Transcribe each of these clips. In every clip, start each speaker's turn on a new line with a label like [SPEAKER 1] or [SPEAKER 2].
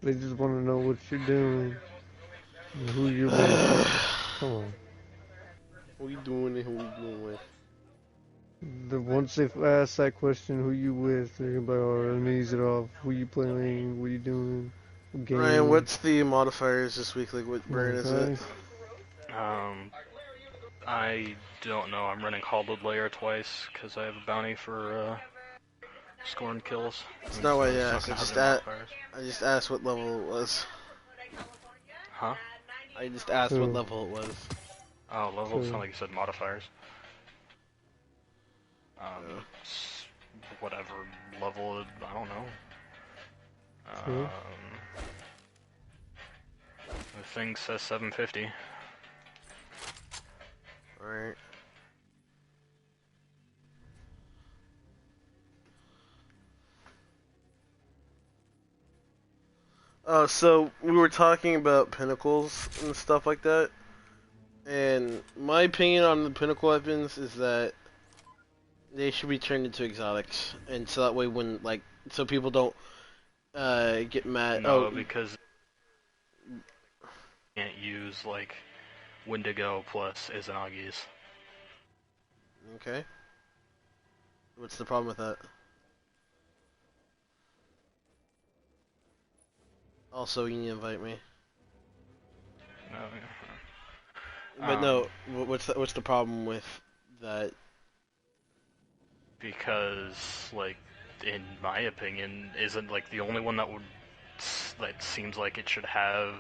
[SPEAKER 1] They just want to know what you're doing, and who you're with. Come on.
[SPEAKER 2] What you doing and who you doing with?
[SPEAKER 1] Once they ask that question, who you with, they're gonna be like, oh, let me ease it off. Who you playing? What you doing? What
[SPEAKER 2] Ryan,
[SPEAKER 1] game?
[SPEAKER 2] what's the modifiers this week? Like, what brand is it?
[SPEAKER 1] Okay.
[SPEAKER 3] Um, I don't know. I'm running Hollowed Layer twice because I have a bounty for scoring kills.
[SPEAKER 2] It's not what I asked.
[SPEAKER 3] I
[SPEAKER 2] I just asked what level it was.
[SPEAKER 3] Huh?
[SPEAKER 2] I just asked what
[SPEAKER 1] So,
[SPEAKER 2] level it was.
[SPEAKER 3] Oh, level? It's
[SPEAKER 1] so,
[SPEAKER 3] not like you said modifiers.
[SPEAKER 2] Yeah.
[SPEAKER 3] Whatever level, I don't know.
[SPEAKER 1] so.
[SPEAKER 3] The thing says 750.
[SPEAKER 2] Alright. So we were talking about pinnacles and stuff like that. And my opinion on the pinnacle weapons is that they should be turned into exotics. And so that way when, like, so people don't get mad.
[SPEAKER 3] No, because you can't use, like, Wendigo plus Izanagi's.
[SPEAKER 2] Okay. What's the problem with that? Also, you need to invite me.
[SPEAKER 3] No,
[SPEAKER 2] But no, what's the problem with that?
[SPEAKER 3] because, like, in my opinion, isn't, like, the only one that seems like it should have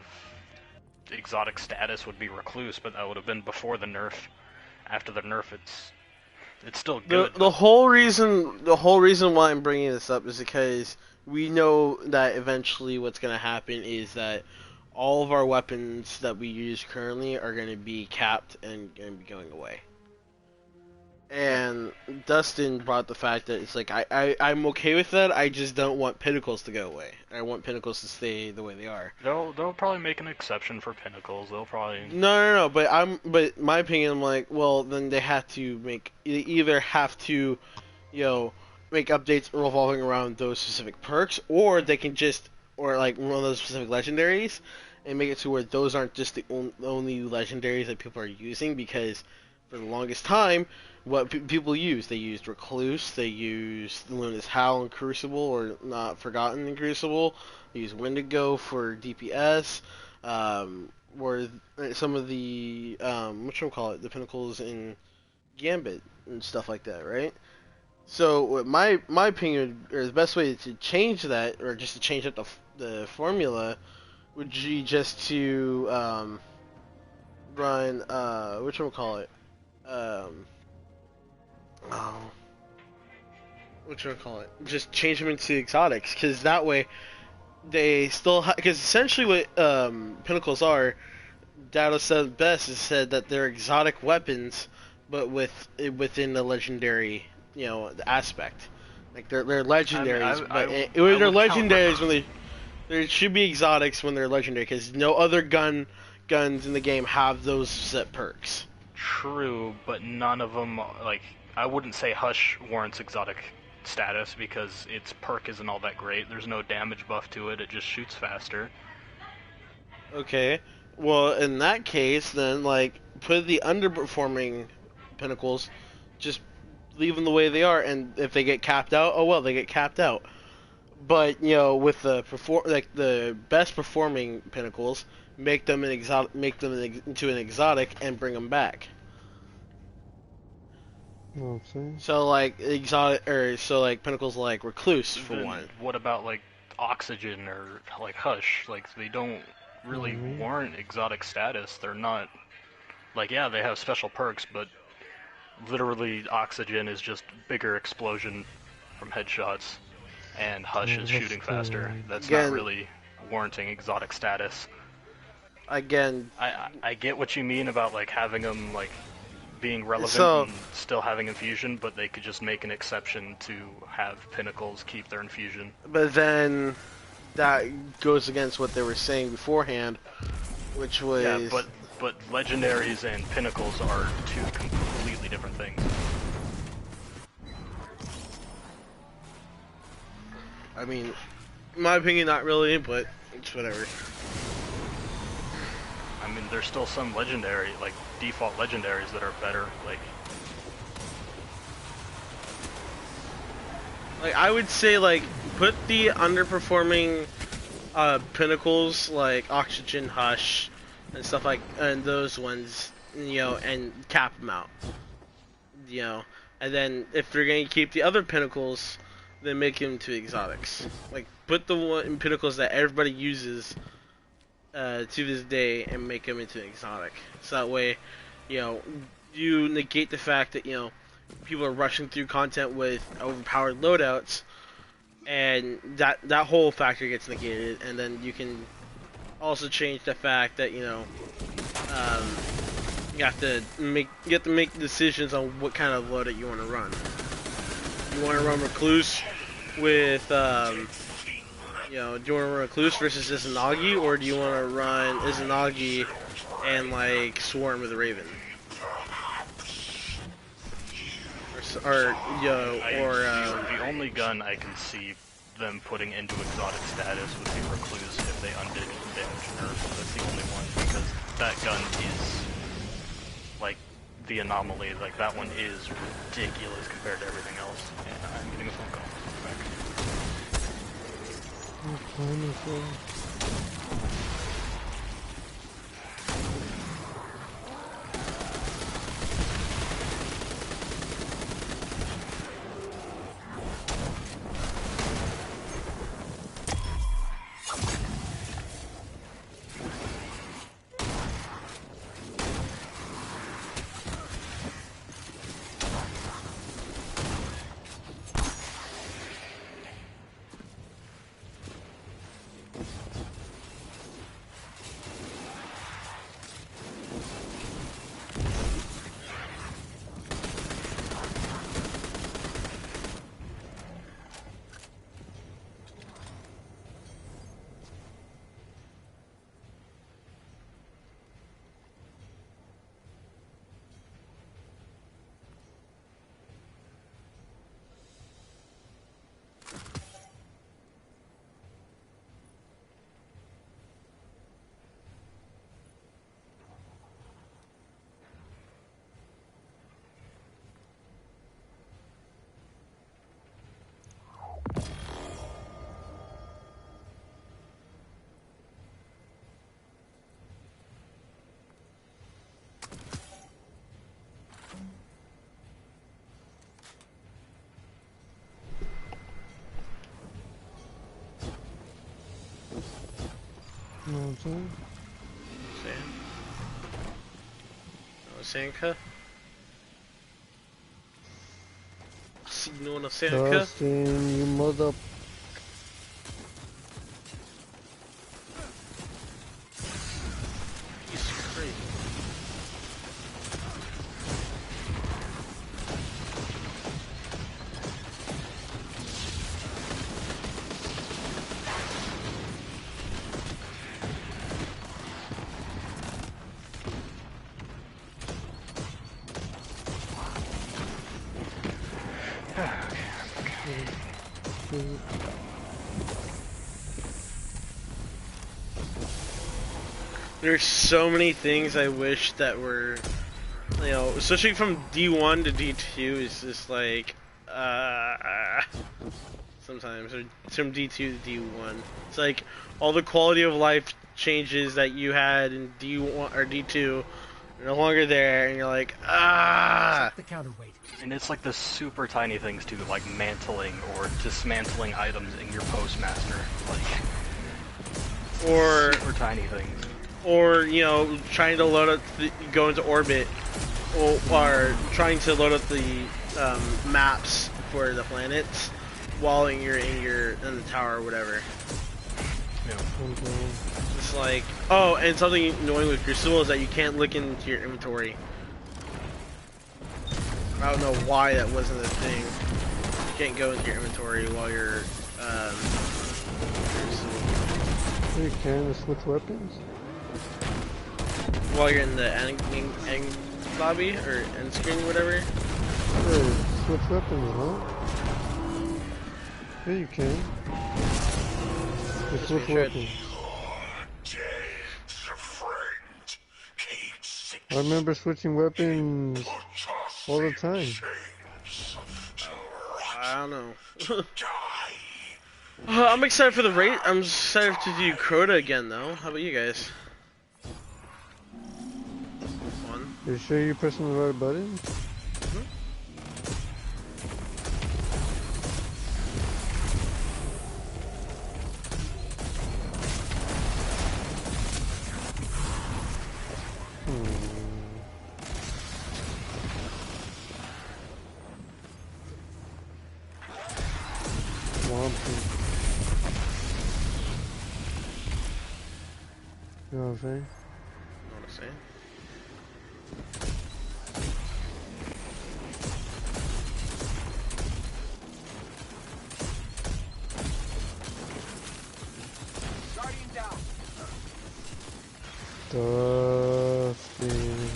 [SPEAKER 3] exotic status would be Recluse, but that would have been before the nerf. After the nerf, it's still good.
[SPEAKER 2] The whole reason why I'm bringing this up is because we know that eventually what's going to happen is that all of our weapons that we use currently are going to be capped and going to be going away. And Dustin brought the fact that it's like, I'm okay with that, I just don't want pinnacles to go away. I want pinnacles to stay the way they are.
[SPEAKER 3] They'll probably make an exception for pinnacles. They'll probably...
[SPEAKER 2] No, but my opinion, I'm like, well, then they have to either have to, make updates revolving around those specific perks, or they can just, or like one of those specific legendaries, and make it to where those aren't just the only legendaries that people are using, because for the longest time, what people use, they used Recluse, they used Luna's Howl in Crucible, or Not Forgotten in Crucible, they used Wendigo for DPS, or some of the, the pinnacles in Gambit and stuff like that, right? So, my opinion, or the best way to change that, or just to change up the formula, would be just to run, just change them into exotics, because that way they still because essentially what pinnacles are, Data said best is said that they're exotic weapons, but within the legendary, the aspect. Like they're legendaries, they're legendaries when they should be exotics when they're legendary, because no other guns in the game have those set perks.
[SPEAKER 3] True, but none of them, like, I wouldn't say Hush warrants exotic status because its perk isn't all that great. There's no damage buff to it, it just shoots faster.
[SPEAKER 2] Okay, well, in that case, then, like, put the underperforming pinnacles, just leave them the way they are, and if they get capped out, oh well, they get capped out. But, with the best performing pinnacles, make them into an exotic and bring them back.
[SPEAKER 1] You know what I'm saying?
[SPEAKER 2] So like pinnacles like Recluse for
[SPEAKER 3] then
[SPEAKER 2] one.
[SPEAKER 3] What about like Oxygen or like Hush? Like they don't really warrant exotic status. They're not like, yeah, they have special perks, but literally Oxygen is just bigger explosion from headshots, and Hush is shooting faster. That's not really warranting exotic status.
[SPEAKER 2] Again,
[SPEAKER 3] I get what you mean about like having them like being relevant and still having infusion, but they could just make an exception to have pinnacles keep their infusion.
[SPEAKER 2] But then that goes against what they were saying beforehand, which was...
[SPEAKER 3] Yeah, but legendaries and pinnacles are two completely different things.
[SPEAKER 2] I mean, in my opinion, not really, but it's whatever.
[SPEAKER 3] I mean, there's still some legendary, like, default legendaries that are better, like...
[SPEAKER 2] Like, I would say, like, put the underperforming pinnacles, like Oxygen, Hush, and stuff like, and those ones, you know, and cap them out. You know, and then if they're going to keep the other pinnacles, then make them to exotics. Like, put the one pinnacles that everybody uses to this day and make them into exotic. So that way, you know, you negate the fact that, you know, people are rushing through content with overpowered loadouts, and that whole factor gets negated. And then you can also change the fact that, you know, you have to make decisions on what kind of loadout you want to run. You want to run Recluse with you know, do you want to run Recluse versus Izanagi, or do you want to run Izanagi and like Swarm with a Raven? Or you know,
[SPEAKER 3] the only gun I can see them putting into exotic status would be Recluse if they undid damage nerf. That's the only one, because that gun is like the anomaly. Like, that one is ridiculous compared to everything else. And I'm getting a phone call.
[SPEAKER 2] Sanka? Signo Sanka?
[SPEAKER 1] Dustin, you mother...
[SPEAKER 2] He's crazy. There's so many things I wish that were, you know, especially from D1 to D2 is just like, sometimes, or from D2 to D1. It's like all the quality of life changes that you had in D1 or D2 are no longer there, and you're like,
[SPEAKER 4] The counterweight.
[SPEAKER 3] And it's like the super tiny things too, like mantling or dismantling items in your postmaster, like
[SPEAKER 2] or
[SPEAKER 3] super tiny things.
[SPEAKER 2] Or, you know, trying to load up, go into orbit, or trying to load up the maps for the planets while you're in the tower or whatever.
[SPEAKER 3] Yeah.
[SPEAKER 2] It's like, oh, and something annoying with Crucible is that you can't look into your inventory. I don't know why that wasn't a thing. You can't go into your inventory while you're Crucible.
[SPEAKER 1] You can with weapons?
[SPEAKER 2] While you're in the end lobby or end screen, whatever.
[SPEAKER 1] Yeah, switch weapons, huh? Yeah, you can. Switch weapons. I remember switching weapons all the time.
[SPEAKER 2] I don't know. I'm excited for the raid. I'm excited to do Crota again, though. How about you guys? Fun.
[SPEAKER 1] You sure you're pressing the right button? You know what I'm saying?
[SPEAKER 2] You know what I'm saying?
[SPEAKER 4] Guardian down.
[SPEAKER 1] Dustin.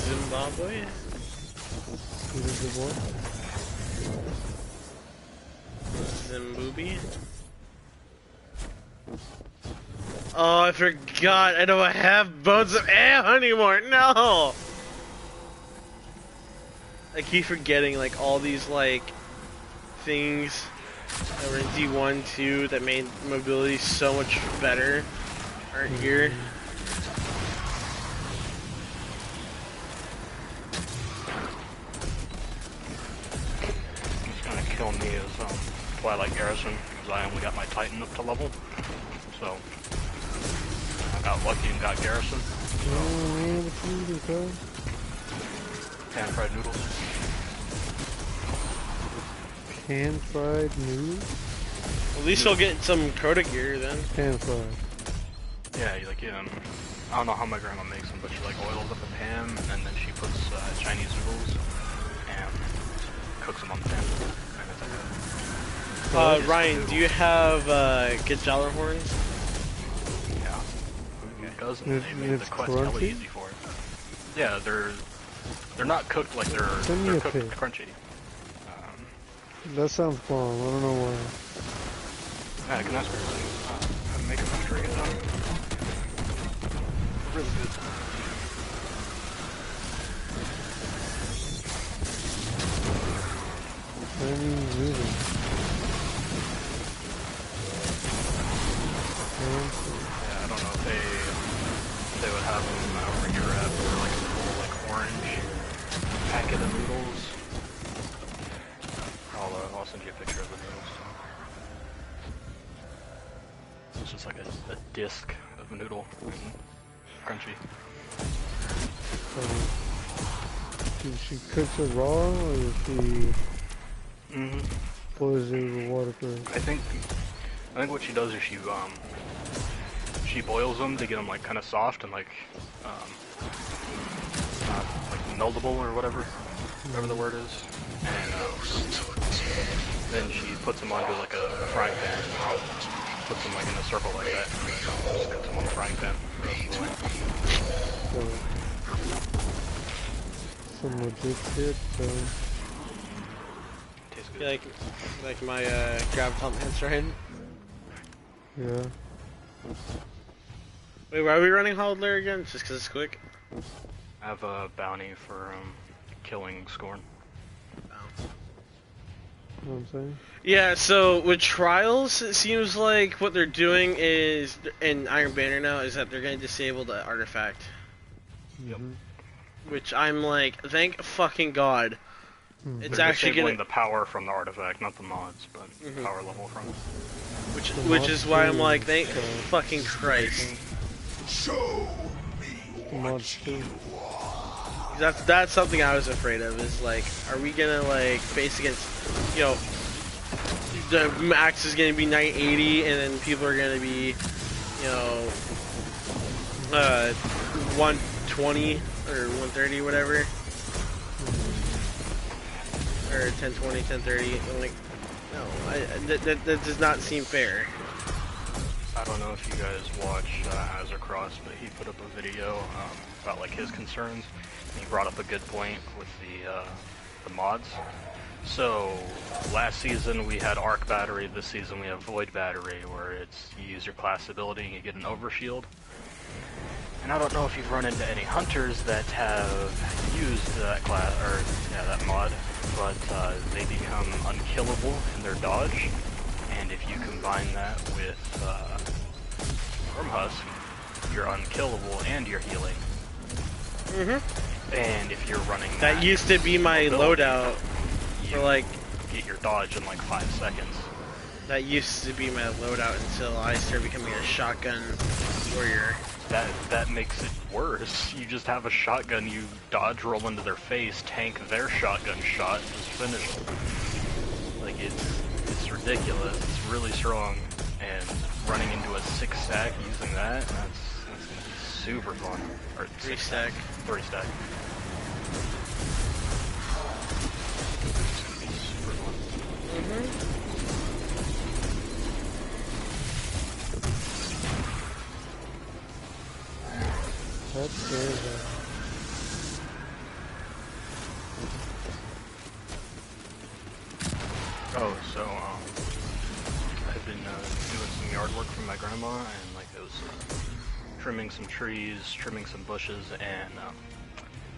[SPEAKER 2] Zimbabwe? Zimbabwe? Oh, I forgot. I don't have bones of air anymore. No! I keep forgetting, like, all these, like, things that were in D1, 2 that made mobility so much better aren't here.
[SPEAKER 3] What's gonna kill me is Twilight Garrison, because I only got my Titan up to level. So I got lucky and got Garrison.
[SPEAKER 1] Oh man, what you do, cuz?
[SPEAKER 3] Pan-fried noodles.
[SPEAKER 1] Pan-fried noodles?
[SPEAKER 2] At least you'll get some Crota gear then.
[SPEAKER 1] Pan-fried.
[SPEAKER 3] Yeah, you like I don't know how my grandma makes them, but she like oils up a pan and then she puts Chinese noodles and cooks them on the pan. And it's like
[SPEAKER 2] Ryan, do you have good Jowler horns?
[SPEAKER 3] yeah. Who doesn't?
[SPEAKER 1] It-
[SPEAKER 3] They made the
[SPEAKER 1] it's
[SPEAKER 3] quest hella
[SPEAKER 1] crunchy?
[SPEAKER 3] easy for it. Yeah, they're not cooked like
[SPEAKER 1] Send me
[SPEAKER 3] they're
[SPEAKER 1] a
[SPEAKER 3] cooked
[SPEAKER 1] pic.
[SPEAKER 3] crunchy.
[SPEAKER 1] That sounds bomb. I don't know why.
[SPEAKER 3] Yeah, I can ask her how to make them after I get done. Really good.
[SPEAKER 1] Chinese noodles.
[SPEAKER 3] Yeah, I don't know if they would have them where you're at, or like a full like orange packet of noodles. I'll send you a picture of the noodles. It's just like a disc of a noodle and crunchy.
[SPEAKER 1] She cooks it raw, or she boils it with water first?
[SPEAKER 3] I think what she does is she boils them to get them like kind of soft and like not like meldable or whatever the word is, and then she puts them onto like a frying pan, puts them like in a circle like that, and then just cooks them on the frying pan.
[SPEAKER 1] So, some legit shit, so...
[SPEAKER 3] Tastes
[SPEAKER 2] You
[SPEAKER 3] good.
[SPEAKER 2] like my graviton pants, right?
[SPEAKER 1] Yeah.
[SPEAKER 2] Wait, why are we running Hodler again? Just because it's quick?
[SPEAKER 3] I have a bounty for killing Scorn.
[SPEAKER 1] You know what I'm saying?
[SPEAKER 2] Yeah, so with Trials, it seems like what they're doing is, in Iron Banner now, is that they're going to disable the artifact.
[SPEAKER 3] Yep.
[SPEAKER 2] Which I'm like, thank fucking god. It's
[SPEAKER 3] They're
[SPEAKER 2] actually
[SPEAKER 3] disabling
[SPEAKER 2] gonna...
[SPEAKER 3] the power from the artifact, not the mods, but the power level from it.
[SPEAKER 2] Which is why I'm like, thank fucking Christ.
[SPEAKER 1] The mods too.
[SPEAKER 2] That's something I was afraid of, is like, are we gonna like face against, you know, the max is gonna be 980 and then people are gonna be, you know, 120 or 130, whatever, or 1020, 1030. I'm like, no, that does not seem fair.
[SPEAKER 3] I don't know if you guys watch Azercross, but he put up a video about like his concerns. He brought up a good point with the mods. So last season we had Arc Battery. This season we have Void Battery, where it's you use your class ability and you get an overshield. And I don't know if you've run into any hunters that have used that class or that mod, but they become unkillable in their dodge. And if you combine that with Storm Husk, you're unkillable and you're healing. And if you're running
[SPEAKER 2] That used to be my
[SPEAKER 3] mobility,
[SPEAKER 2] loadout for like.
[SPEAKER 3] get your dodge in like 5 seconds.
[SPEAKER 2] That used to be my loadout until I started becoming a shotgun warrior.
[SPEAKER 3] That makes it worse. You just have a shotgun, you dodge roll into their face, tank their shotgun shot, just finish them. Like it's ridiculous. It's really strong, and running into a 6-stack using that's gonna be super fun. Or
[SPEAKER 2] 3-stack.
[SPEAKER 3] 3-stack. It's gonna be super fun.
[SPEAKER 1] That's good.
[SPEAKER 3] Oh, so I've been doing some yard work for my grandma, and like it was trimming some trees, trimming some bushes, and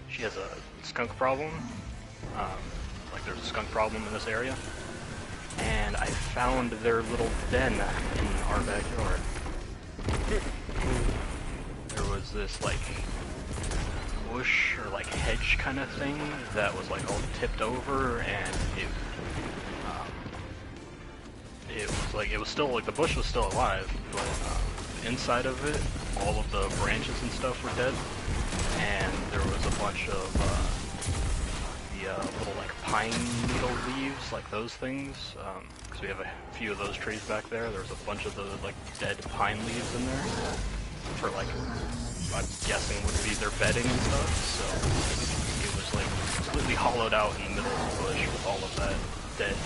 [SPEAKER 3] she has a skunk problem. Like there's a skunk problem in this area, and I found their little den in our backyard. There was this like bush or like hedge kind of thing that was like all tipped over, and it was like, it was still, like, the bush was still alive, but inside of it, all of the branches and stuff were dead, and there was a bunch of the little, like, pine needle leaves, like those things, because we have a few of those trees back there. There was a bunch of the, like, dead pine leaves in there for, like, I'm guessing would be their bedding and stuff, so it was, like, completely hollowed out in the middle of the bush with all of that dead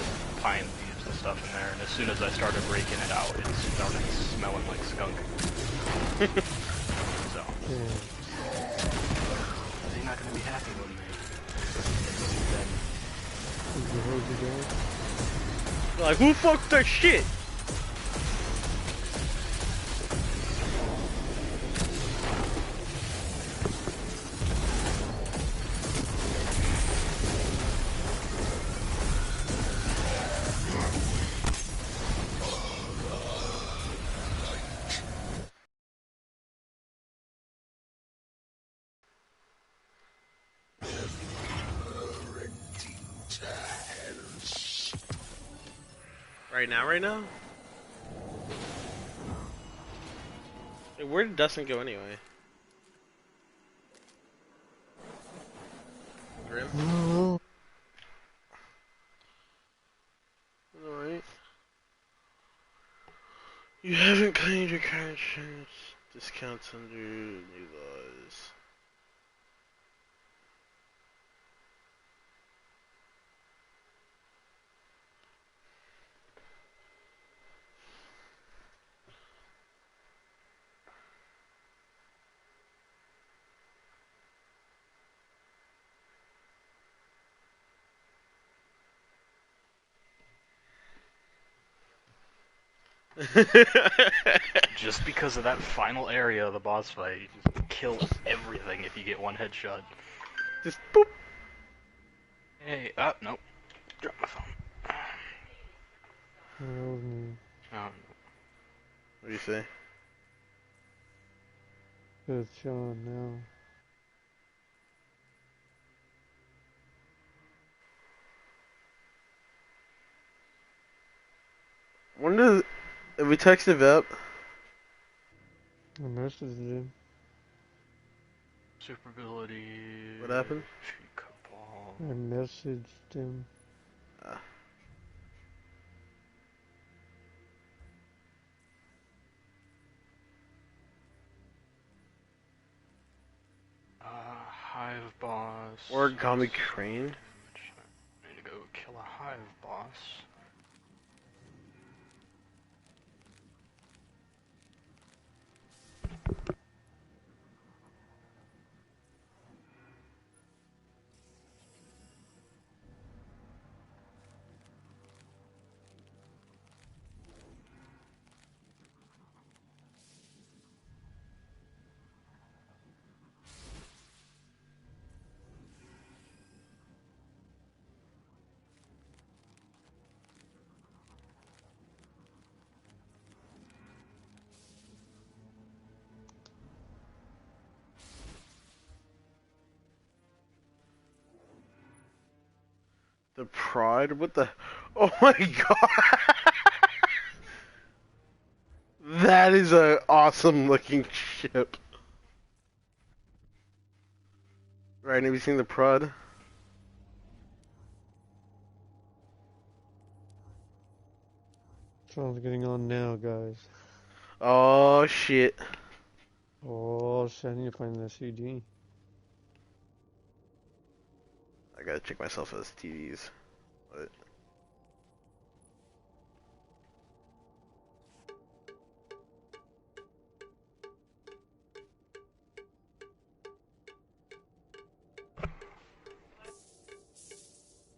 [SPEAKER 3] pine leaves and stuff in there, and as soon as I started raking it out, it started smelling like skunk. So, they're not gonna be happy with me.
[SPEAKER 2] Like, who fucked that shit? Right now? Hey, where did Dustin go anyway? Grim? Alright. You haven't claimed your car insurance discounts under new laws.
[SPEAKER 3] Just because of that final area of the boss fight, you just kill everything if you get one headshot.
[SPEAKER 2] Just boop.
[SPEAKER 3] Hey, nope. Drop my phone. Oh,
[SPEAKER 2] What do you say?
[SPEAKER 1] It's Sean now.
[SPEAKER 2] When does... Have we texted Vep?
[SPEAKER 1] I messaged him.
[SPEAKER 3] super ability.
[SPEAKER 2] What happened?
[SPEAKER 3] Cabal.
[SPEAKER 1] I messaged him.
[SPEAKER 3] Hive boss.
[SPEAKER 2] Origami Crane?
[SPEAKER 3] Need to go kill a hive boss.
[SPEAKER 2] The Pride? What the? Oh my god! That is a awesome looking ship. Right, have you seen the Pride?
[SPEAKER 1] Sounds getting on now, guys.
[SPEAKER 2] Oh shit.
[SPEAKER 1] Oh shit, I need to find the CD.
[SPEAKER 2] I gotta check myself as TVs. What?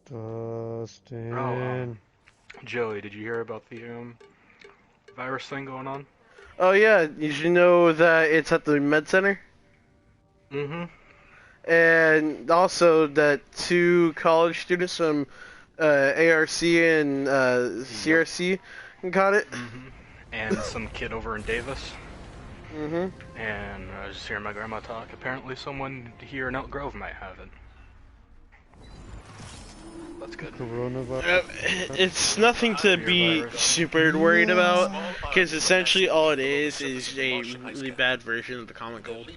[SPEAKER 1] Dustin.
[SPEAKER 3] Joey, did you hear about the virus thing going on?
[SPEAKER 2] Oh yeah, you should know that it's at the med center.
[SPEAKER 3] Mm-hmm.
[SPEAKER 2] And also that 2 college students from ARC and CRC got it.
[SPEAKER 3] Mm-hmm. And some kid over in Davis.
[SPEAKER 2] Mm-hmm.
[SPEAKER 3] And I was just hearing my grandma talk. Apparently someone here in Elk Grove might have it. That's good.
[SPEAKER 1] Coronavirus.
[SPEAKER 2] It's nothing to be super worried about, because essentially all it is a really bad version of the common cold.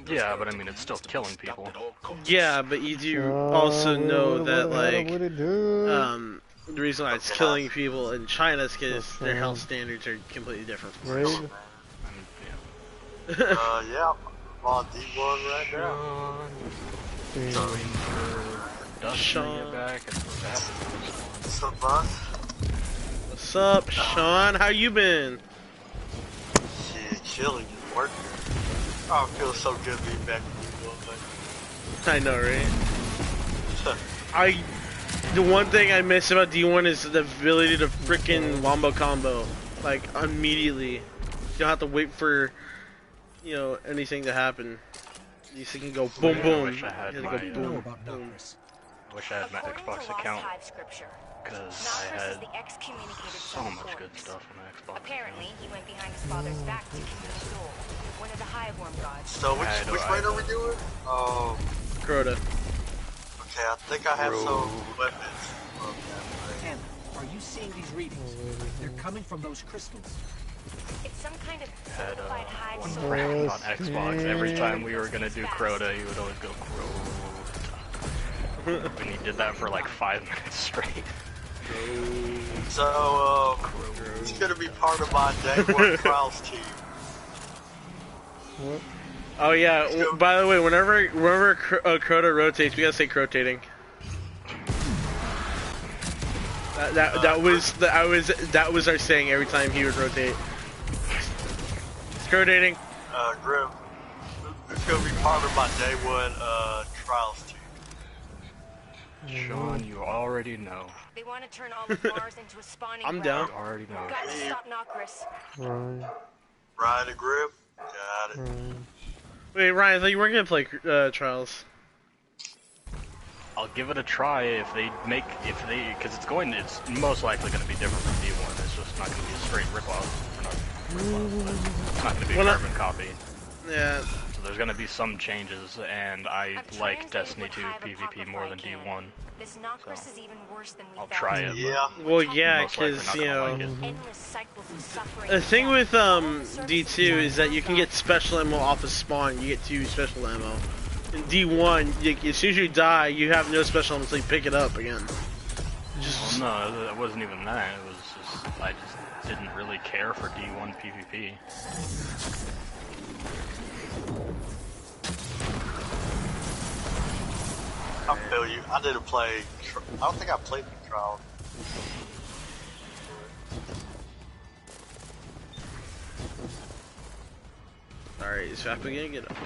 [SPEAKER 3] Yeah, but I mean, it's still killing people.
[SPEAKER 2] Yeah, but you do also know that, like,
[SPEAKER 1] what it do?
[SPEAKER 2] the reason why it's killing people in China is because their health standards are completely different from ours.
[SPEAKER 1] Raid?
[SPEAKER 5] Yeah, I'm on D1 right now.
[SPEAKER 2] Sean.
[SPEAKER 3] Back and
[SPEAKER 5] What's up, boss?
[SPEAKER 2] What's up, Sean? How you been?
[SPEAKER 5] Shit, chilling, just working. Oh, it feels so good being back in D1,
[SPEAKER 2] I know, right? The one thing I miss about D1 is the ability to frickin' wombo combo, like, immediately. You don't have to wait for, you know, anything to happen. You can go boom boom.
[SPEAKER 3] I wish I had my,
[SPEAKER 2] boom, boom.
[SPEAKER 3] I wish I had my Xbox account, because I had so much good stuff on my Xbox.
[SPEAKER 6] Apparently, he went behind his father's back to keep the soul, one of the Highworm gods.
[SPEAKER 5] So which raid are we doing?
[SPEAKER 2] Crota.
[SPEAKER 5] Okay, I think I have some weapons.
[SPEAKER 4] Ken, are you seeing these readings? They're coming from those crystals.
[SPEAKER 6] It's some kind of
[SPEAKER 3] Had
[SPEAKER 6] certified hive
[SPEAKER 3] one
[SPEAKER 6] soul.
[SPEAKER 3] friend on Xbox. Every time we were gonna do Crota, he would always go Crota. And he did that for like 5 minutes straight.
[SPEAKER 5] So, it's gonna be part of my day one trials team.
[SPEAKER 1] What?
[SPEAKER 2] Oh yeah. By the way, whenever Crota rotates, we gotta say rotating. That was our saying every time he would rotate. It's rotating.
[SPEAKER 5] Grim, it's gonna be part of my day one trials team.
[SPEAKER 3] Sean, you already know.
[SPEAKER 6] They want to turn all of Mars into a spawning
[SPEAKER 2] I'm
[SPEAKER 6] ground.
[SPEAKER 2] down.
[SPEAKER 3] You already know.
[SPEAKER 6] Got to stop Nokris.
[SPEAKER 1] Ryan.
[SPEAKER 5] Ride a Grim? Got it.
[SPEAKER 1] Ryan.
[SPEAKER 2] Wait, Ryan, I thought you weren't gonna play Trials.
[SPEAKER 3] I'll give it a try if they, because it's most likely going to be different from D1. It's just not going to be a straight ripoff. It's not going to be a carbon copy.
[SPEAKER 2] Yeah.
[SPEAKER 3] So there's going to be some changes, and I like Destiny 2 PvP more than D1.
[SPEAKER 6] This Nokris is even worse than we
[SPEAKER 3] I'll
[SPEAKER 6] thought.
[SPEAKER 3] try it.
[SPEAKER 5] Yeah.
[SPEAKER 2] Well, yeah,
[SPEAKER 3] Most likely
[SPEAKER 2] because
[SPEAKER 3] not
[SPEAKER 2] you
[SPEAKER 3] gonna
[SPEAKER 2] know.
[SPEAKER 3] like it.
[SPEAKER 6] Endless cycles of suffering.
[SPEAKER 2] The thing with D2 is that you can get special ammo off of spawn. You get 2 special ammo. In D1, as soon as you die, you have no special ammo until you pick it up again.
[SPEAKER 3] Well, no, it wasn't even that. It was just, I just didn't really care for D1 PvP.
[SPEAKER 5] I feel you. I didn't play. I don't think I played the trial.
[SPEAKER 2] Alright, is Fappa gonna get up?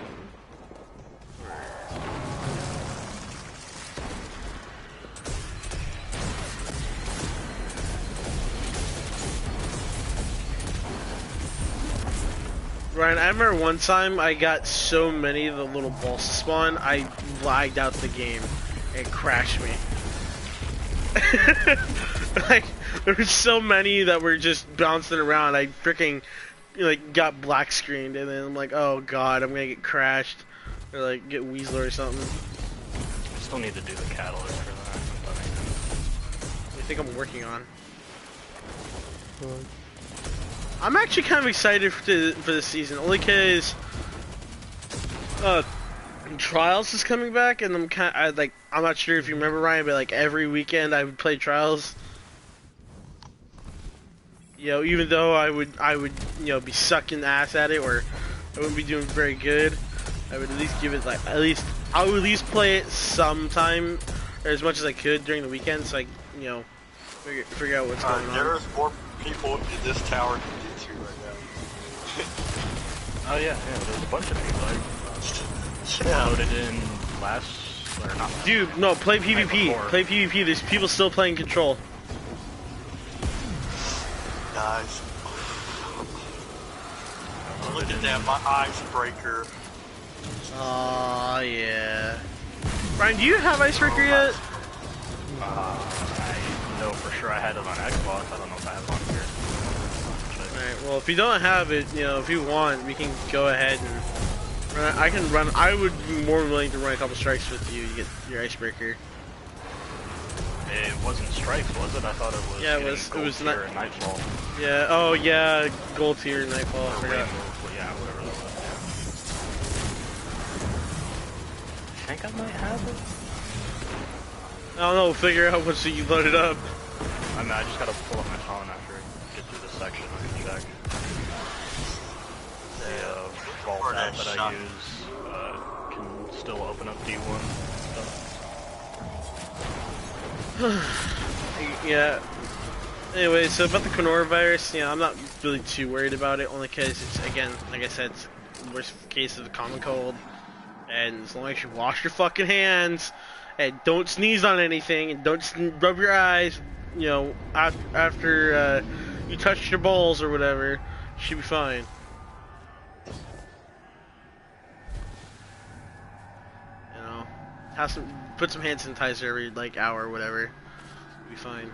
[SPEAKER 2] Ryan, I remember one time I got so many of the little bosses spawn, I lagged out the game. It crashed me. Like, there were so many that were just bouncing around, I freaking, like, got black screened, and then I'm like, oh god, I'm gonna get crashed, or like, get Weasel or something.
[SPEAKER 3] I still need to do the catalyst for that.
[SPEAKER 2] think I'm working on.
[SPEAKER 1] But
[SPEAKER 2] I'm actually kind of excited for this season, only because Trials is coming back, and I'm not sure if you remember, Ryan, but like every weekend I would play Trials. You know, even though I would be sucking ass at it, or I wouldn't be doing very good, I would at least give it I would at least play it sometime, or as much as I could during the weekend, so I figure out what's going on.
[SPEAKER 5] There's more people in this tower than you two right now.
[SPEAKER 3] Oh yeah, there's a bunch of people. I loaded in last, or not.
[SPEAKER 2] Dude, no, play PvP.
[SPEAKER 3] Before.
[SPEAKER 2] Play PvP. There's people still playing Control.
[SPEAKER 5] Guys. Look at that, my icebreaker.
[SPEAKER 2] Oh yeah. Ryan, do you have Icebreaker yet?
[SPEAKER 3] I know for sure I had it on Xbox. I don't know if I have it on here.
[SPEAKER 2] Alright, well, if you don't have it, if you want, we can go ahead and I can run. I would be more willing to run a couple strikes with you to get your Icebreaker.
[SPEAKER 3] It wasn't strikes, was it? I thought it was.
[SPEAKER 2] Yeah, it was not.
[SPEAKER 3] Nightfall.
[SPEAKER 2] Yeah. Oh yeah, gold tier Nightfall. I forgot.
[SPEAKER 3] Yeah, whatever that was. I think I might have it.
[SPEAKER 2] I don't know. Figure out what so you loaded up.
[SPEAKER 3] I mean, I just gotta pull up my phone after I get through this section. I can check. The vault app that I use can still open up D1 stuff.
[SPEAKER 2] Yeah. Anyway, so about the coronavirus, I'm not really too worried about it, only because it's, again, like I said, it's the worst case of the common cold. And as long as you wash your fucking hands, and don't sneeze on anything, and don't rub your eyes, after you touch your balls or whatever, you should be fine. Put some hand sanitizer every hour or whatever. Be fine.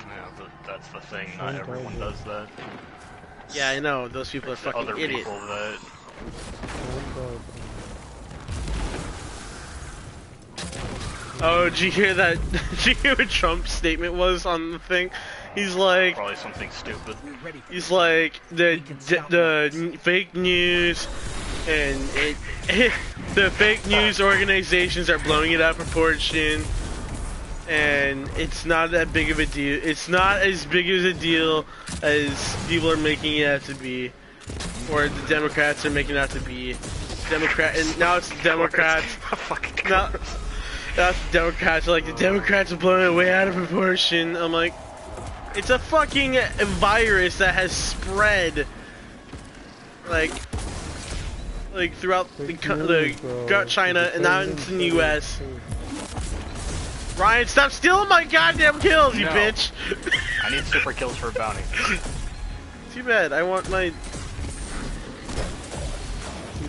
[SPEAKER 3] Yeah, but that's the thing. Not everyone does that.
[SPEAKER 2] Yeah, I know. Those people are fucking
[SPEAKER 3] other
[SPEAKER 2] idiots.
[SPEAKER 3] People that...
[SPEAKER 2] Oh, did you hear that? Did you hear what Trump's statement was on the thing? He's like,
[SPEAKER 3] probably something stupid.
[SPEAKER 2] He's like the fake news and the fake news organizations are blowing it out of proportion, and it's not that big of a deal. It's not as big of a deal as people are making it out to be, or the Democrats are making it out to be. And now it's the Democrats. Now it's the Democrats. Like, the Democrats are blowing it way out of proportion. I'm like, it's a fucking virus that has spread throughout throughout China and now into the U.S. Ryan, stop stealing my goddamn kills, you bitch!
[SPEAKER 3] I need super kills for a bounty.
[SPEAKER 2] Too bad. I want my.
[SPEAKER 1] Too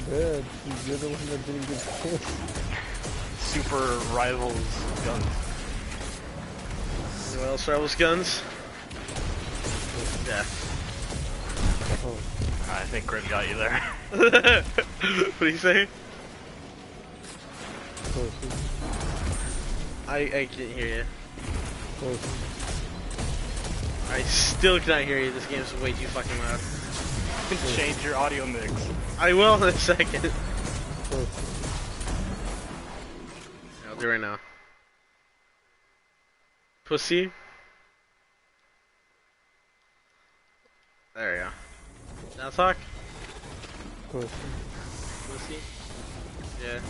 [SPEAKER 1] bad. You're the one that didn't get kills.
[SPEAKER 3] Super rivals guns.
[SPEAKER 2] Anyone else rivals guns? Yeah.
[SPEAKER 1] Oh.
[SPEAKER 3] I think Grim got you there.
[SPEAKER 2] What do you say? I can't hear you. I still cannot hear you. This game is way too fucking loud.
[SPEAKER 3] Change your audio mix.
[SPEAKER 2] I will in a second. I'll do it right now. Pussy. There we go. Now talk. Pussy. Yeah.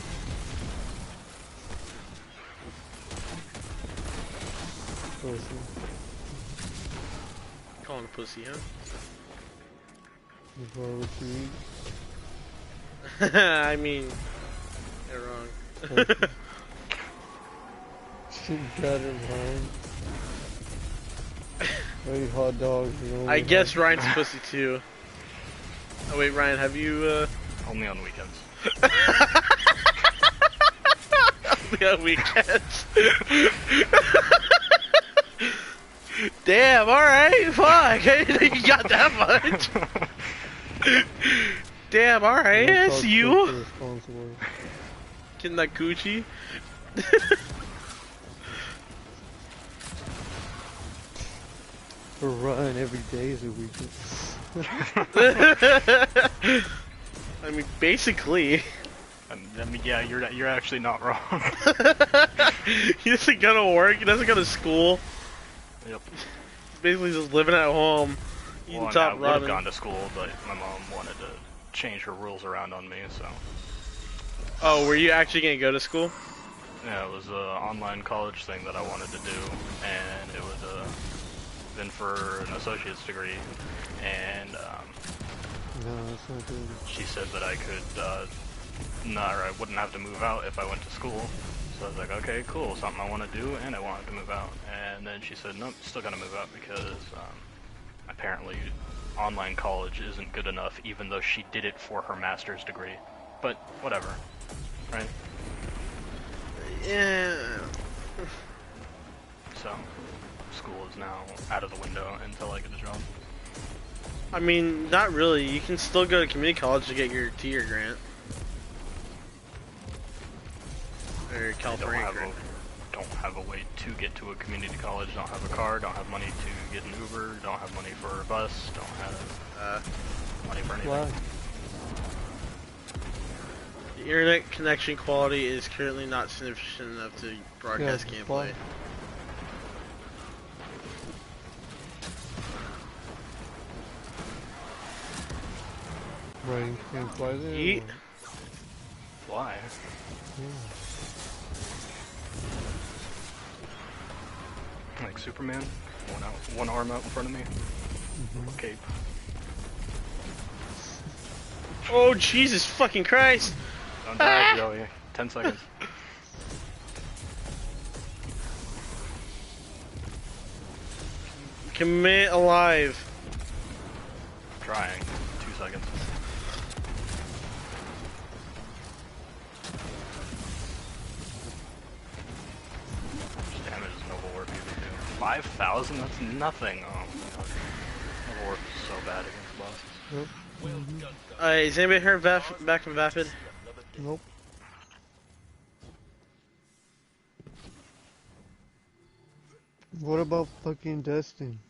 [SPEAKER 2] Calling a pussy, huh? I mean, you're wrong.
[SPEAKER 1] She got it wrong. Maybe hot dogs.
[SPEAKER 2] I guess Ryan's pussy too. Oh wait, Ryan, have you?
[SPEAKER 3] Only on weekends.
[SPEAKER 2] Only on weekends. Damn. All right. Fuck. You got that much. Damn. All right. That's you. Getting that coochie.
[SPEAKER 1] A run every day is a weekend.
[SPEAKER 2] I mean, basically.
[SPEAKER 3] I mean, yeah, you're actually not wrong.
[SPEAKER 2] He doesn't go to work. He doesn't go to school.
[SPEAKER 3] Yep.
[SPEAKER 2] He's basically just living at home, eating
[SPEAKER 3] Well, I mean, I
[SPEAKER 2] top
[SPEAKER 3] would have
[SPEAKER 2] ramen.
[SPEAKER 3] gone to school, but my mom wanted to change her rules around on me, so.
[SPEAKER 2] Oh, were you actually gonna go to school?
[SPEAKER 3] Yeah, it was an online college thing that I wanted to do, and it was been for an associate's degree, and
[SPEAKER 1] No, that's not good.
[SPEAKER 3] she said that I could, not, or I wouldn't have to move out if I went to school. So I was like, okay, cool, something I want to do, and I wanted to move out. And then she said, nope, still gotta move out because apparently online college isn't good enough, even though she did it for her master's degree. But whatever, right?
[SPEAKER 2] Yeah.
[SPEAKER 3] So school is now out of the window until I get a job.
[SPEAKER 2] I mean, not really. You can still go to community college to get your tier grant. Or California grant.
[SPEAKER 3] Don't have a way to get to a community college, don't have a car, don't have money to get an Uber, don't have money for a bus, don't have money for anything.
[SPEAKER 1] Why?
[SPEAKER 2] The internet connection quality is currently not sufficient enough to broadcast
[SPEAKER 1] Yeah,
[SPEAKER 2] gameplay.
[SPEAKER 1] why? Right, you can't fly there?
[SPEAKER 2] Yeet.
[SPEAKER 1] or-
[SPEAKER 3] Why?
[SPEAKER 1] Yeah.
[SPEAKER 3] Like Superman, one arm out in front of me, cape.
[SPEAKER 2] Oh, Jesus fucking Christ!
[SPEAKER 3] Don't die, Joey. 10 seconds.
[SPEAKER 2] Commit alive.
[SPEAKER 3] Trying. 2 seconds. Damage is noble warp usually do. 5,000? That's nothing. Oh my god. Noble warp is so bad against bosses.
[SPEAKER 1] Yep.
[SPEAKER 2] Is anybody heard back from Vapid?
[SPEAKER 1] Nope. What about fucking Dustin?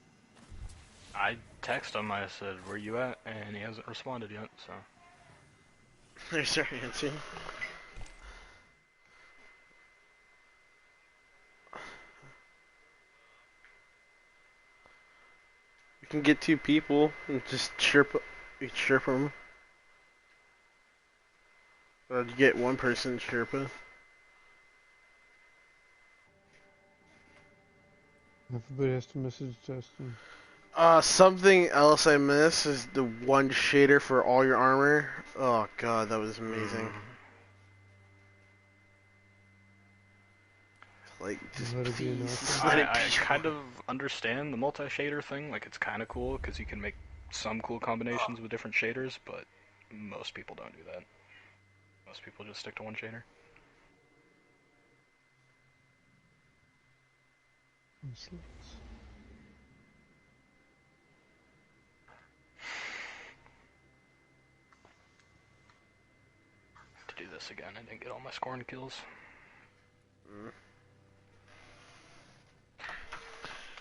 [SPEAKER 3] I texted him, I said, where you at? And he hasn't responded yet, so.
[SPEAKER 2] There's our answer. You can get 2 people and just chirp them. Or you get 1 person chirpa.
[SPEAKER 1] Everybody has to message Dustin.
[SPEAKER 2] Something else I miss is the 1 shader for all your armor. Oh god, that was amazing. Like, just
[SPEAKER 1] Let it be
[SPEAKER 2] please,
[SPEAKER 1] enough.
[SPEAKER 2] just let it
[SPEAKER 3] I
[SPEAKER 2] be.
[SPEAKER 3] kind of understand the multi-shader thing, like it's kind of cool because you can make some cool combinations with different shaders, but most people don't do that. Most people just stick to 1 shader. To do this again, I didn't get all my scoring kills.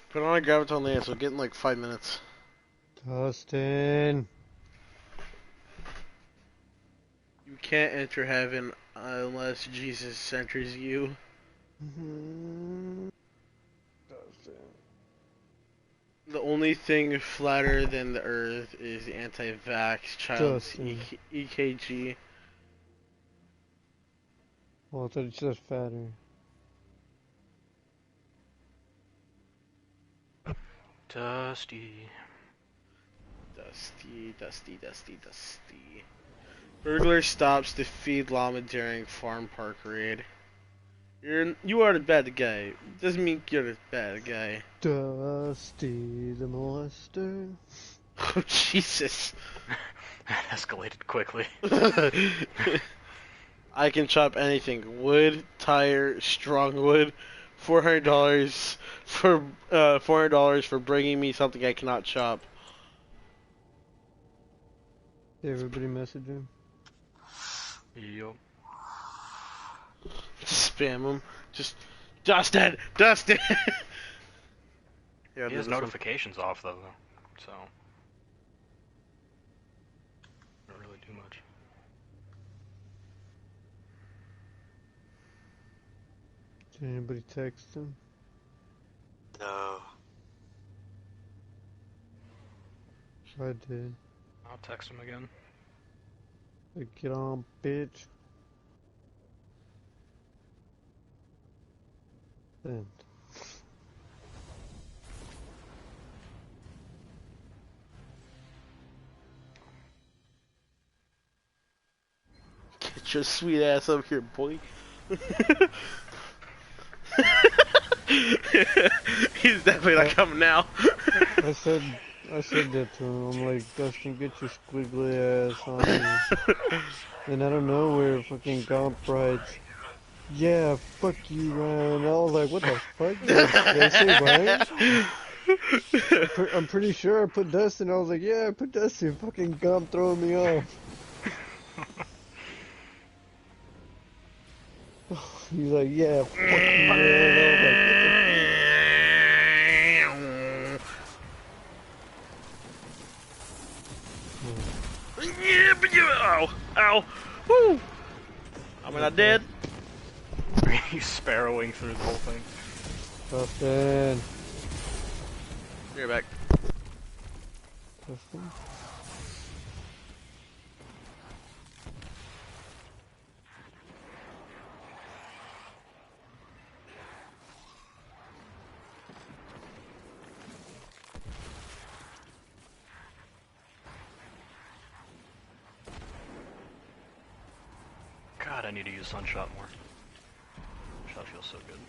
[SPEAKER 2] Put on a graviton lance, we'll get in like 5 minutes.
[SPEAKER 1] Dustin.
[SPEAKER 2] You can't enter heaven unless Jesus enters you.
[SPEAKER 1] Dustin.
[SPEAKER 2] The only thing flatter than the earth is the anti-vax child's
[SPEAKER 1] Dustin.
[SPEAKER 2] EKG.
[SPEAKER 1] Well, I thought you said fatter.
[SPEAKER 3] Dusty.
[SPEAKER 2] Dusty. Burglar stops to feed llama during farm park raid. You are the bad guy. Doesn't mean you're the bad guy.
[SPEAKER 1] Dusty the molester.
[SPEAKER 2] Oh Jesus!
[SPEAKER 3] That escalated quickly.
[SPEAKER 2] I can chop anything: wood, tire, strong wood. $400 for bringing me something I cannot chop.
[SPEAKER 1] Did everybody message him?
[SPEAKER 3] Yup.
[SPEAKER 2] Spam him. Just Dustin. Yeah,
[SPEAKER 3] He has
[SPEAKER 2] this one.
[SPEAKER 3] notifications off though, so don't really do much.
[SPEAKER 1] Did anybody text him?
[SPEAKER 5] No.
[SPEAKER 1] I did.
[SPEAKER 3] I'll text him again.
[SPEAKER 1] Like, get on, bitch. Send.
[SPEAKER 2] Get your sweet ass up here, boy. He's definitely not coming now.
[SPEAKER 1] I said that to him. I'm like, Dustin, get your squiggly ass on here. And out of nowhere, fucking Gomp writes, yeah, fuck you, Ryan. I was like, what the fuck? Did I say Ryan? I'm pretty sure I put Dustin. I was like, yeah, I put Dustin. Fucking Gomp throwing me off. He's like, yeah, fuck you, Ryan. I was like, what the
[SPEAKER 2] Yeah, but you. Ow. Ow. Woo. Am I not dead?
[SPEAKER 3] He's sparrowing through the whole thing.
[SPEAKER 1] Dustin.
[SPEAKER 2] You're back.
[SPEAKER 1] Dustin?
[SPEAKER 3] God, I need to use Sunshot more. Shot feels so good.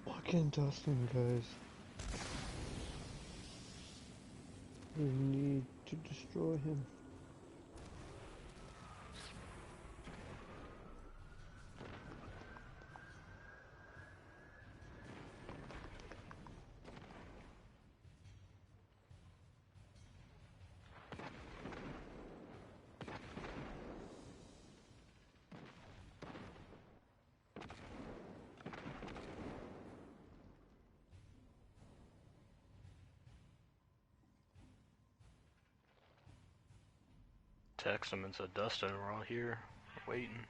[SPEAKER 1] Fucking Dustin, guys. We need to destroy him.
[SPEAKER 3] Text him and said, Dustin, we're all here, we're waiting.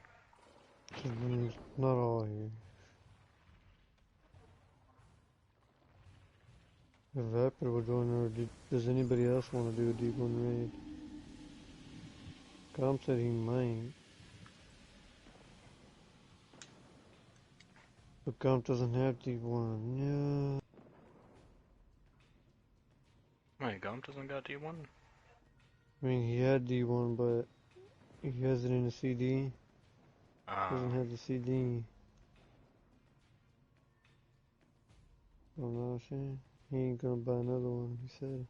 [SPEAKER 1] He's not all here. If Vapid would go in there, does anybody else want to do a D1 raid? Gomp said he might. But Gomp doesn't have D1. Yeah.
[SPEAKER 3] Wait, Gump doesn't got D1?
[SPEAKER 1] I mean, he had D1, but he has it in a CD. Doesn't have the CD. Oh no, Shane. He ain't gonna buy another one, he said.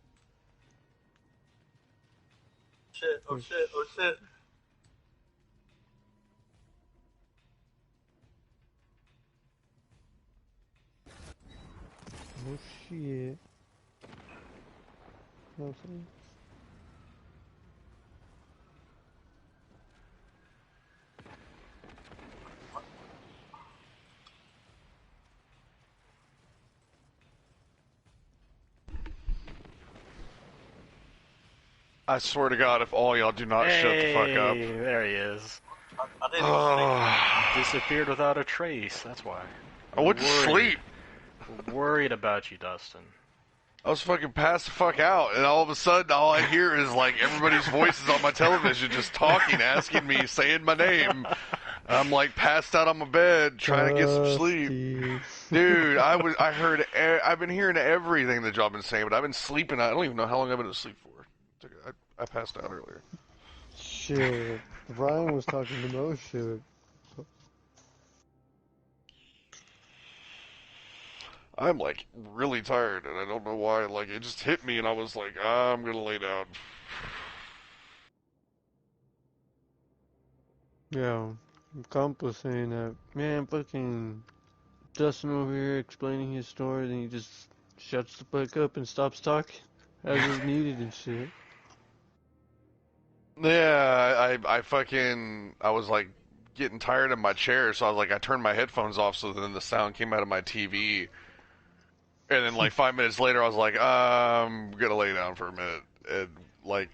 [SPEAKER 5] Shit, oh shit, oh shit.
[SPEAKER 1] Oh shit. No, sorry.
[SPEAKER 7] I swear to God, if all y'all do not shut the fuck up.
[SPEAKER 3] There he is.
[SPEAKER 5] I didn't even think.
[SPEAKER 3] Disappeared without a trace, that's why.
[SPEAKER 7] I went to sleep.
[SPEAKER 3] Worried about you, Dustin.
[SPEAKER 7] I was fucking passed the fuck out, and all of a sudden, all I hear is like everybody's voices on my television just talking, asking me, saying my name. I'm like passed out on my bed, trying to get some sleep. Dude, I've been hearing everything that y'all been saying, but I've been sleeping. I don't even know how long I've been asleep for. I passed out earlier.
[SPEAKER 1] Shit. Ryan was talking the most shit.
[SPEAKER 7] I'm like really tired, and I don't know why. Like it just hit me, and I was like, I'm gonna lay down.
[SPEAKER 1] Yeah. Comp was saying that, man, fucking Dustin over here explaining his story, then he just shuts the fuck up and stops talking as is needed and shit.
[SPEAKER 7] Yeah, I was like getting tired of my chair, so I was like, I turned my headphones off so then the sound came out of my TV. And then like 5 minutes later, I was like, I'm gonna lay down for a minute. And like,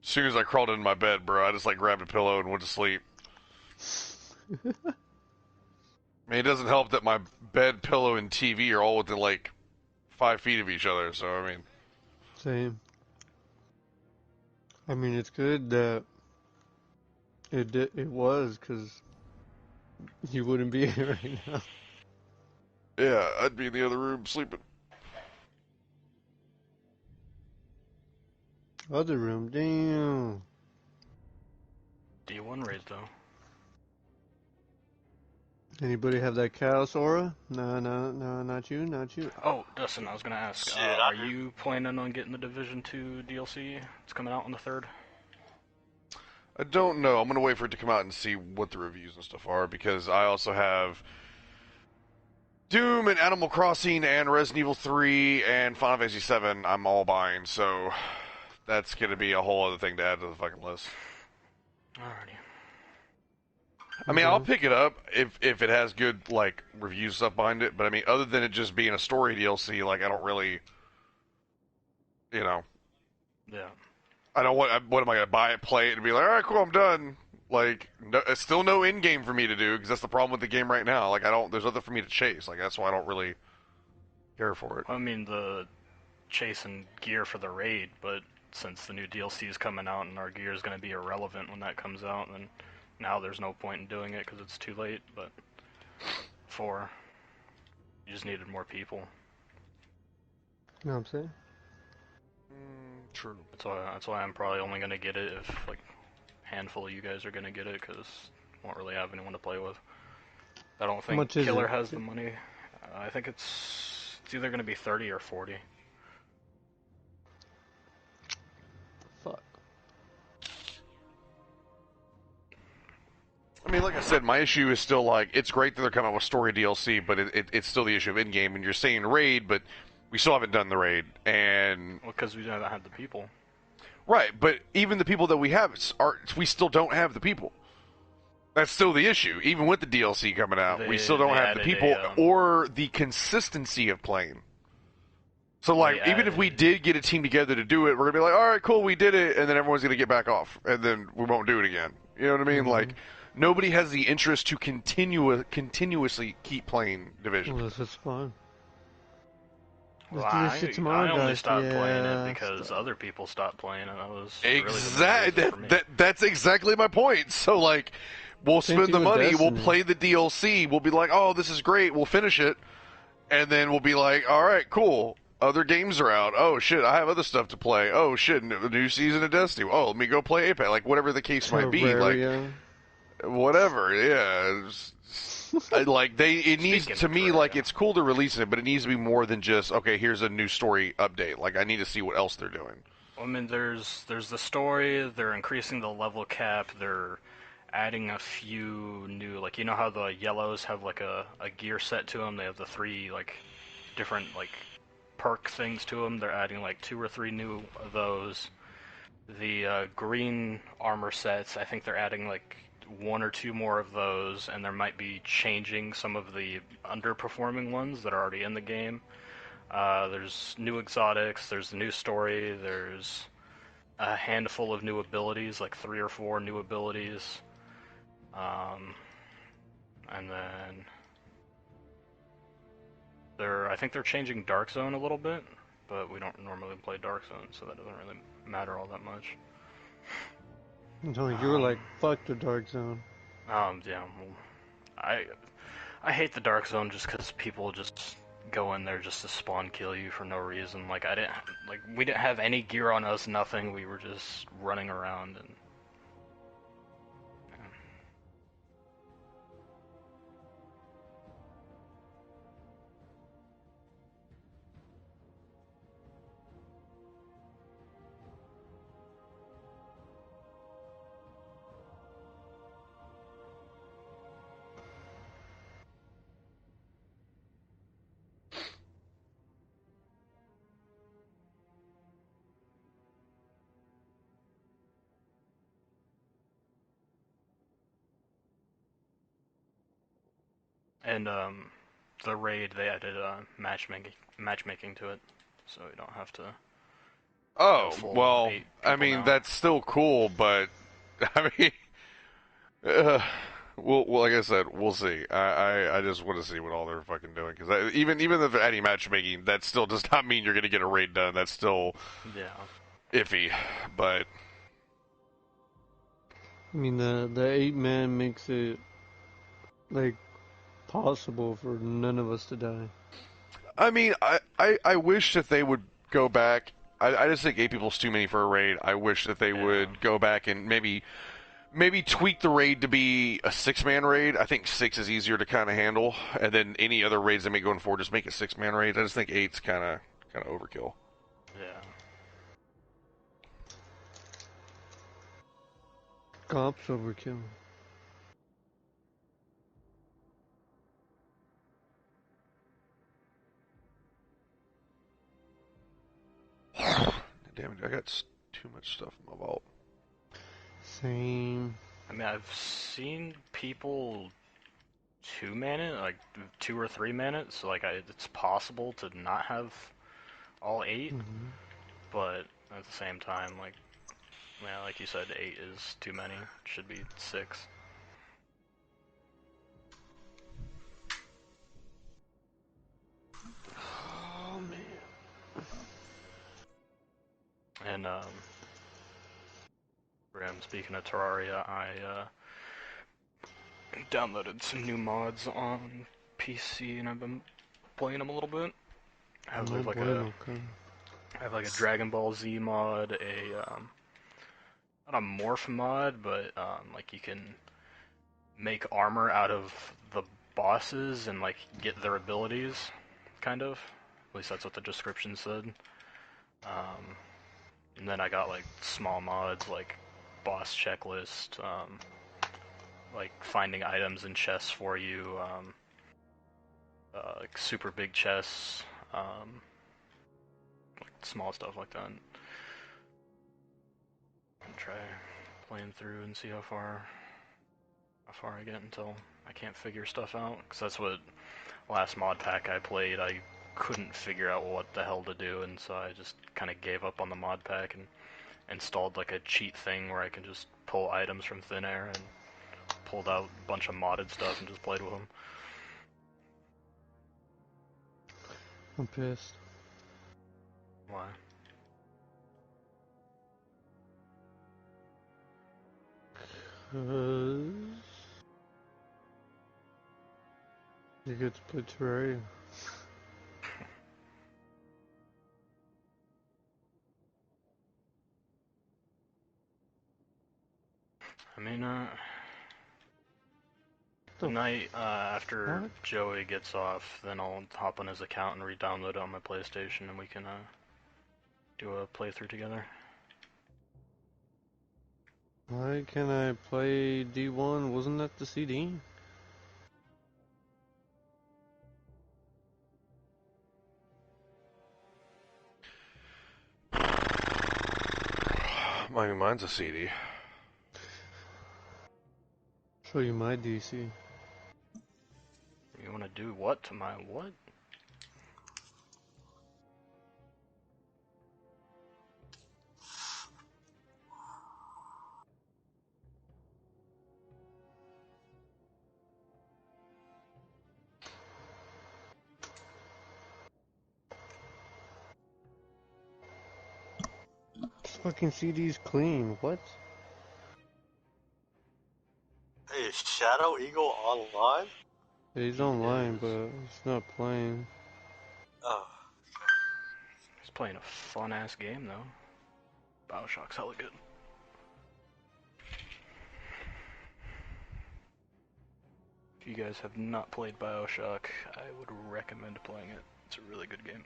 [SPEAKER 7] as soon as I crawled into my bed, bro, I just like grabbed a pillow and went to sleep. I mean, it doesn't help that my bed, pillow, and TV are all within like 5 feet of each other. So I mean,
[SPEAKER 1] Same. I mean, it's good that it was, because you wouldn't be here right now.
[SPEAKER 7] yeah, I'd be in the other room sleeping.
[SPEAKER 1] Other room, damn.
[SPEAKER 3] D1 raid though.
[SPEAKER 1] Anybody have that chaos aura? No, not you, not you.
[SPEAKER 3] Oh, Dustin, I was gonna ask,
[SPEAKER 5] Shit, I
[SPEAKER 3] are
[SPEAKER 5] do.
[SPEAKER 3] you planning on getting the Division 2 DLC? It's coming out on the 3rd.
[SPEAKER 7] I don't know. I'm gonna wait for it to come out and see what the reviews and stuff are because I also have Doom and Animal Crossing and Resident Evil 3 and Final Fantasy 7. I'm all buying, so that's gonna be a whole other thing to add to the fucking list.
[SPEAKER 3] Alrighty.
[SPEAKER 7] I mean, I'll pick it up if it has good like review stuff behind it. But I mean, other than it just being a story DLC, like I don't really, you know,
[SPEAKER 3] Yeah.
[SPEAKER 7] I don't want. What am I gonna buy it, play it, and be like, all right, cool, I'm done. Like, no, it's still no in game for me to do because that's the problem with the game right now. Like, I don't. There's nothing for me to chase. Like, that's why I don't really care for it.
[SPEAKER 3] I mean, the chasing gear for the raid, but since the new DLC is coming out and our gear is going to be irrelevant when that comes out, then now there's no point in doing it because it's too late. But 4, you just needed more people.
[SPEAKER 1] You know what I'm saying?
[SPEAKER 7] True.
[SPEAKER 3] That's why I'm probably only going to get it if like a handful of you guys are going to get it because I won't really have anyone to play with. I don't think
[SPEAKER 1] much is
[SPEAKER 3] Killer
[SPEAKER 1] it?
[SPEAKER 3] has the money. I think it's either going to be 30 or 40.
[SPEAKER 1] Fuck.
[SPEAKER 7] I mean, like I said, my issue is still like it's great that they're coming out with story DLC, but it's still the issue of in game. And you're saying raid, but we still haven't done the raid, and
[SPEAKER 3] Well, because we haven't had the people.
[SPEAKER 7] right. But even the people that we have, we still don't have the people. That's still the issue. Even with the DLC coming out, we still don't
[SPEAKER 3] They
[SPEAKER 7] have the
[SPEAKER 3] added
[SPEAKER 7] people
[SPEAKER 3] a,
[SPEAKER 7] or the consistency of playing. So, like,
[SPEAKER 3] They
[SPEAKER 7] even if we
[SPEAKER 3] added-
[SPEAKER 7] did get a team together to do it, we're gonna be like, all right, cool, we did it, and then everyone's gonna get back off, and then we won't do it again. You know what I mean? Like, nobody has the interest to continuously keep playing Division.
[SPEAKER 1] Well, this is fun.
[SPEAKER 3] Well,
[SPEAKER 1] Let's do this shit tomorrow,
[SPEAKER 3] I only
[SPEAKER 1] guys.
[SPEAKER 3] stopped playing
[SPEAKER 1] Yeah,
[SPEAKER 3] it because
[SPEAKER 1] stop.
[SPEAKER 3] other people stopped playing it. That was really the main
[SPEAKER 7] Exactly.
[SPEAKER 3] reason for me.
[SPEAKER 7] That's exactly my point. So, like, we'll
[SPEAKER 1] Same
[SPEAKER 7] spend the
[SPEAKER 1] thing with
[SPEAKER 7] money, we'll
[SPEAKER 1] Destiny.
[SPEAKER 7] play the DLC, we'll be like, oh, this is great, we'll finish it, and then we'll be like, all right, cool. Other games are out. Oh shit, I have other stuff to play. Oh shit, the new season of Destiny. Oh, let me go play Apex. Like whatever the case might be. Like
[SPEAKER 1] Terraria.
[SPEAKER 7] whatever. Yeah. Like it needs
[SPEAKER 3] Speaking
[SPEAKER 7] to
[SPEAKER 3] of
[SPEAKER 7] me
[SPEAKER 3] Terraria.
[SPEAKER 7] like it's cool to release it, but it needs to be more than just okay. Here's a new story update. Like I need to see what else they're doing.
[SPEAKER 3] I mean, there's the story. They're increasing the level cap. They're adding a few new, like you know how the yellows have like a gear set to them. They have the 3 like different like perk things to them. They're adding like 2 or 3 new of those. The green armor sets, I think they're adding like 1 or 2 more of those, and there might be changing some of the underperforming ones that are already in the game. There's new exotics, there's a new story, there's a handful of new abilities, like 3 or 4 new abilities. And then I think they're changing Dark Zone a little bit, but we don't normally play Dark Zone, so that doesn't really matter all that much.
[SPEAKER 1] No, you were like, fuck the Dark Zone.
[SPEAKER 3] Yeah, well, I hate the Dark Zone just because people just go in there just to spawn kill you for no reason. Like we didn't have any gear on us, nothing. We were just running around and. Yeah. And the raid, they added matchmaking to it, so you don't have to.
[SPEAKER 7] Oh,
[SPEAKER 3] full
[SPEAKER 7] well,
[SPEAKER 3] 8
[SPEAKER 7] I
[SPEAKER 3] people
[SPEAKER 7] mean,
[SPEAKER 3] now.
[SPEAKER 7] that's still cool, but, I mean, well, like I said, we'll see. I just want to see what all they're fucking doing, because even if they're adding matchmaking, that still does not mean you're going to get a raid done. That's still iffy, but...
[SPEAKER 1] I mean, the 8-man makes it, like, possible for none of us to die.
[SPEAKER 7] I mean, I wish that they would go back. I just think 8 people's too many for a raid. I wish that they would go back and maybe tweak the raid to be a 6-man raid. I think 6 is easier to kind of handle, and then any other raids they make going forward, just make it 6-man raids. I just think 8's kind of overkill.
[SPEAKER 3] Yeah.
[SPEAKER 1] Cops overkill.
[SPEAKER 7] Damn it, I got too much stuff in my vault.
[SPEAKER 1] Same.
[SPEAKER 3] I mean, I've seen people 2-man it, like 2 or 3-man it, so like it's possible to not have all 8, but at the same time, like, yeah, like you said, 8 is too many. It should be 6.
[SPEAKER 1] Oh man.
[SPEAKER 3] And speaking of Terraria, I downloaded some new mods on PC, and I've been playing them a little bit. I have like a Dragon Ball Z mod, not a morph mod, but like you can make armor out of the bosses and like get their abilities, kind of. At least that's what the description said. And then I got like small mods like boss checklist, like finding items in chests for you, like super big chests, like small stuff like that. I'll try playing through and see how far I get until I can't figure stuff out. Because that's what last mod pack I played, I couldn't figure out what the hell to do, and so I just kind of gave up on the mod pack and installed like a cheat thing where I can just pull items from thin air, and pulled out a bunch of modded stuff and just played with them.
[SPEAKER 1] I'm pissed.
[SPEAKER 3] Why?
[SPEAKER 1] Cause you get to play Terraria.
[SPEAKER 3] I mean, tonight, after Joey gets off, then I'll hop on his account and re-download it on my PlayStation, and we can do a playthrough together.
[SPEAKER 1] Why can't I play D1? Wasn't that the CD?
[SPEAKER 7] Mine's a CD.
[SPEAKER 1] Show you my DC.
[SPEAKER 3] You want to do what to my what?
[SPEAKER 1] This fucking CD's clean. What?
[SPEAKER 5] Hey, is Shadow Eagle online?
[SPEAKER 1] Yeah, he's online, but he's not playing.
[SPEAKER 5] Oh.
[SPEAKER 3] He's playing a fun-ass game, though. BioShock's hella good. If you guys have not played BioShock, I would recommend playing it. It's a really good game.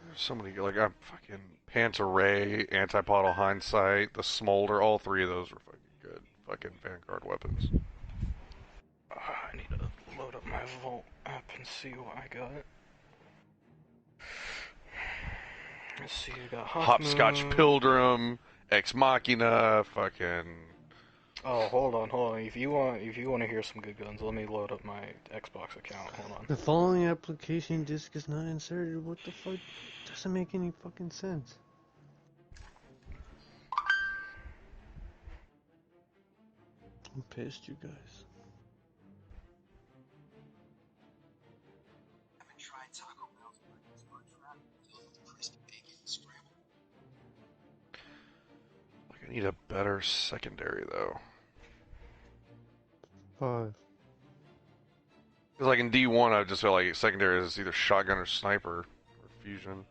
[SPEAKER 7] There's so many, like, I'm fucking Panta Ray, Antipodal Hindsight, the Smolder, all 3 of those were fucking good. Fucking Vanguard weapons.
[SPEAKER 3] I need to load up my Vault app and see what I got. Let's see, I got
[SPEAKER 7] Hopscotch Pilgrim, Ex Machina, fucking.
[SPEAKER 3] Oh, hold on. If you want to hear some good guns, let me load up my Xbox account. Hold on.
[SPEAKER 1] The following application disk is not inserted. What the fuck? Doesn't make any fucking sense. I'm pissed, you guys.
[SPEAKER 7] Like, I need a better secondary though.
[SPEAKER 1] 5.
[SPEAKER 7] Because like in D1, I just feel like secondary is either shotgun or sniper or fusion.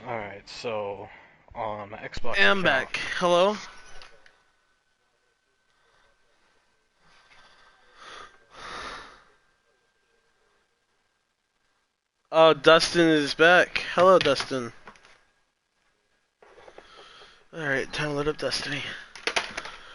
[SPEAKER 3] All right, so on my Xbox
[SPEAKER 2] I'm
[SPEAKER 3] account,
[SPEAKER 2] back. Hello? Oh, Dustin is back. Hello, Dustin. Alright, time to load up Destiny.